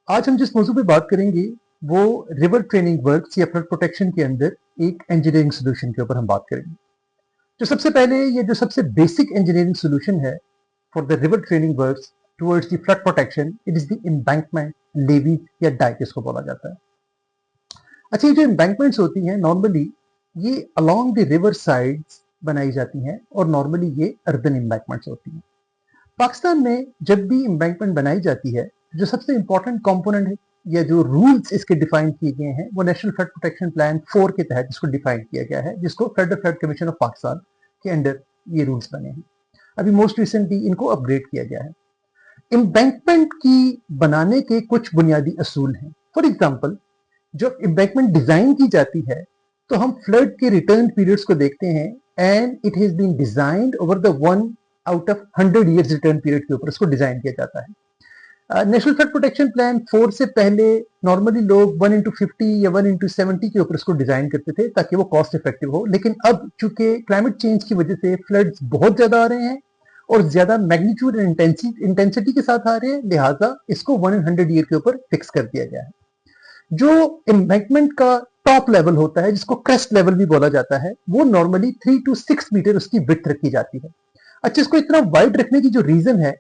आज हम जिस मौजू पे बात करेंगे वो रिवर ट्रेनिंग वर्क्स या फ्लड प्रोटेक्शन के अंदर एक इंजीनियरिंग सोल्यूशन के ऊपर हम बात करेंगे। जो सबसे पहले ये जो सबसे बेसिक इंजीनियरिंग सोल्यूशन है for the river training works towards the flood protection, it is the embankment, levies या डाइक इसको बोला जाता है। अच्छा, ये जो एम्बैंकमेंट्स होती हैं नॉर्मली ये अलोंग द रिवर साइड्स बनाई जाती हैं और नॉर्मली ये अर्बन एम्बैंकमेंट्स होती हैं। पाकिस्तान में जब भी एम्बैंकमेंट बनाई जाती है, जो सबसे इंपॉर्टेंट कंपोनेंट है या जो रूल्स इसके डिफाइन किए गए हैं वो नेशनल फ्लड प्रोटेक्शन प्लान 4 के तहत इसको डिफाइन किया गया है, जिसको federal flood commission of Pakistan के अंडर ये रूल्स बने हैं। अभी मोस्ट रिसेंटली इनको अपग्रेड किया गया है। एम्बैंकमेंट की बनाने के कुछ बुनियादी असूल हैं। फॉर एग्जाम्पल, जब एम्बैंकमेंट डिजाइन की जाती है तो हम फ्लड के रिटर्न पीरियड्स को देखते हैं and it has been designed over the 1 out of 100 years return period के ऊपर इसको डिजाइन किया जाता है। नेशनल फ्लड प्रोटेक्शन प्लान 4 से पहले नॉर्मली लोग 1:50 या 1:70 के ऊपर इसको डिजाइन करते थे ताकि वो कॉस्ट इफेक्टिव हो, लेकिन अब चूंकि क्लाइमेट चेंज की वजह से फ्लड्स बहुत ज्यादा आ रहे हैं और ज्यादा मैग्नीट्यूड एंड इंटेंसिटी के साथ आ रहे हैं, लिहाजा इसको 1:100 ईयर के ऊपर फिक्स कर दिया गया है। जो एम्बैंकमेंट का टॉप लेवल होता है, जिसको क्रेस्ट लेवल भी बोला जाता है, वो नॉर्मली 3 to 6 मीटर उसकी विड्थ रखी जाती है। अच्छा, इसको इतना वाइड रखने की जो रीजन है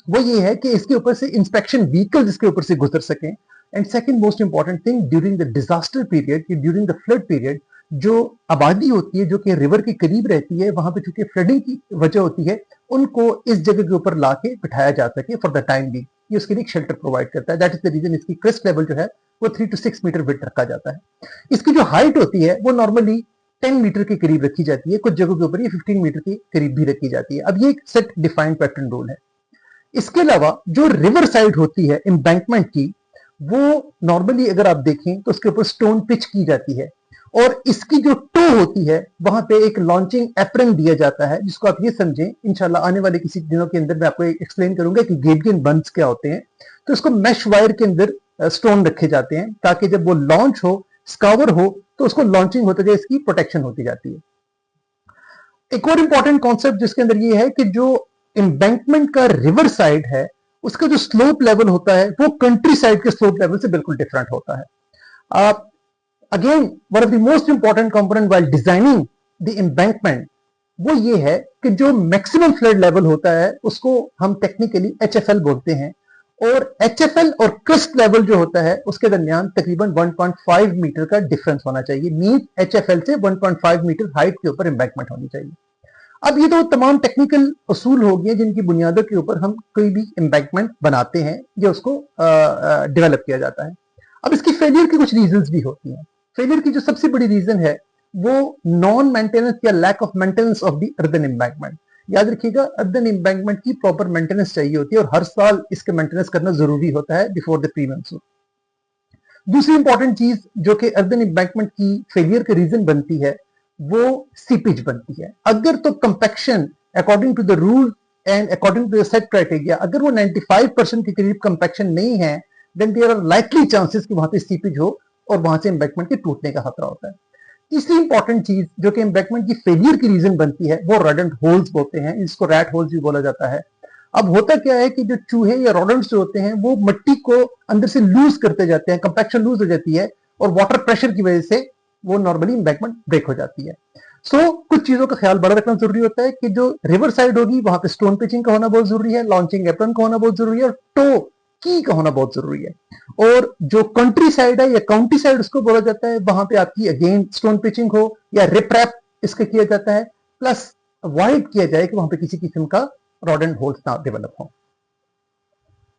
वो ये है कि इसके ऊपर से इंस्पेक्शन व्हीकल्स इसके ऊपर से गुजर सकें। And second most important thing, during the disaster period, during the flood period, जो आबादी होती है जो कि रिवर के करीब रहती है, वहां पे चूंकि फ्लडिंग की वजह होती है, उनको इस जगह के ऊपर ला के बिठाया जा सके फॉर द टाइम बीइंग। ये उसके लिए शेल्टर प्रोवाइड करता है। दैट इज द रीजन इसकी क्रेस्ट लेवल जो है वो 3 to 6 मीटर विड्थ रखा जाता है। इसकी जो हाइट होती है वो नॉर्मली 10 मीटर के करीब रखी जाती है, कुछ जगहों के ऊपर ये 15 मीटर के करीब भी रखी जाती है। अब ये एक सेट डिफाइंड पैटर्न रूल है। इसके अलावा जो रिवर साइड होती है एम्बैंकमेंट की, वो नॉर्मली अगर आप देखें तो उसके ऊपर स्टोन पिच की जाती है और इसकी जो टो होती है वहां पे एक लॉन्चिंग एप्रन दिया जाता है, जिसको आप ये समझें, इंशाल्लाह आने वाले किसी दिनों के अंदर मैं आपको एक्सप्लेन करूंगा कि ग्रेडियंट बंस क्या होते हैं। तो इसको मैश वायर के अंदर स्टोन रखे जाते हैं ताकि जब वो लॉन्च हो, स्कावर हो, तो उसको लॉन्चिंग होते जाए, इसकी प्रोटेक्शन होती जाती है। एक और इंपॉर्टेंट कॉन्सेप्ट जिसके अंदर ये है कि जो एम्बैंकमेंट का रिवर साइड है उसका जो स्लोप लेवल होता है वो कंट्री साइड के स्लोप लेवल से बिल्कुल डिफरेंट होता है। आप again, one of the most important component while designing the embankment वो ये है कि जो मैक्सिमम फ्लड लेवल होता है उसको हम टेक्निकली एचएफएल बोलते हैं, और एचएफएल और क्रेस्ट लेवल जो होता है उसके दरमियान तकरीबन 1.5 मीटर का डिफरेंस होना चाहिए। मीन एचएफएल से 1.5 मीटर हाइट के ऊपर एम्बैंकमेंट होनी चाहिए। अब ये तो तमाम टेक्निकल असूल हो गए जिनकी बुनियादों के ऊपर हम कोई भी एम्बैंकमेंट बनाते हैं या उसको डेवलप किया जाता है। अब इसकी फेलियर की कुछ रीजंस भी होती हैं। फेलियर की जो सबसे बड़ी रीजन है वो नॉन मेंटेनेंस या lack of maintenance of the urban embankment. याद रखिएगा, अर्बन एम्बैंकमेंट की प्रॉपर मेंटेनेंस चाहिए होती है और हर साल इसका मेंटेनेंस करना जरूरी होता है बिफोर द प्री मानसून। दूसरी इंपॉर्टेंट चीज जो कि अर्बन एम्बैंकमेंट की फेलियर का रीजन बनती है वो सीपेज बनती है। अगर तो compaction according to the rule and according to the set criteria, अगर वो 95% के करीब कंपैक्शन नहीं है, then there are likely chances कि वहां पे सीपेज हो और वहां से एम्बैंकमेंट के टूटने का खतरा होता है। तीसरी इंपॉर्टेंट चीज जो कि एम्बैंकमेंट की फेलियर की रीजन बनती है वो रोडेंट होल्स होते हैं, जिसको रैट होल्स भी बोला जाता है। अब होता क्या है कि जो चूहे या रोडेंट्स जो होते हैं वो मिट्टी को अंदर से लूज करते जाते हैं, कंपैक्शन लूज हो जाती है और वाटर प्रेशर की वजह से वो नॉर्मली एम्बैंकमेंट ब्रेक हो जाती है। कुछ चीजों का ख्याल बड़ा रखना जरूरी होता है कि जो रिवर साइड होगी वहां पे स्टोन पिचिंग का होना बहुत जरूरी है, लॉन्चिंग एप्रन का होना बहुत जरूरी है और टो की का होना बहुत जरूरी है। और जो कंट्री साइड है या काउंटी साइड उसको बोला जाता है, वहां पे आपकी अगेन स्टोन पिचिंग हो या रिप रैप इसका किया जाता है, प्लस अवॉइड किया जाए कि वहां पे किसी किस्म का रॉड एंड होल्स ना डेवलप हो।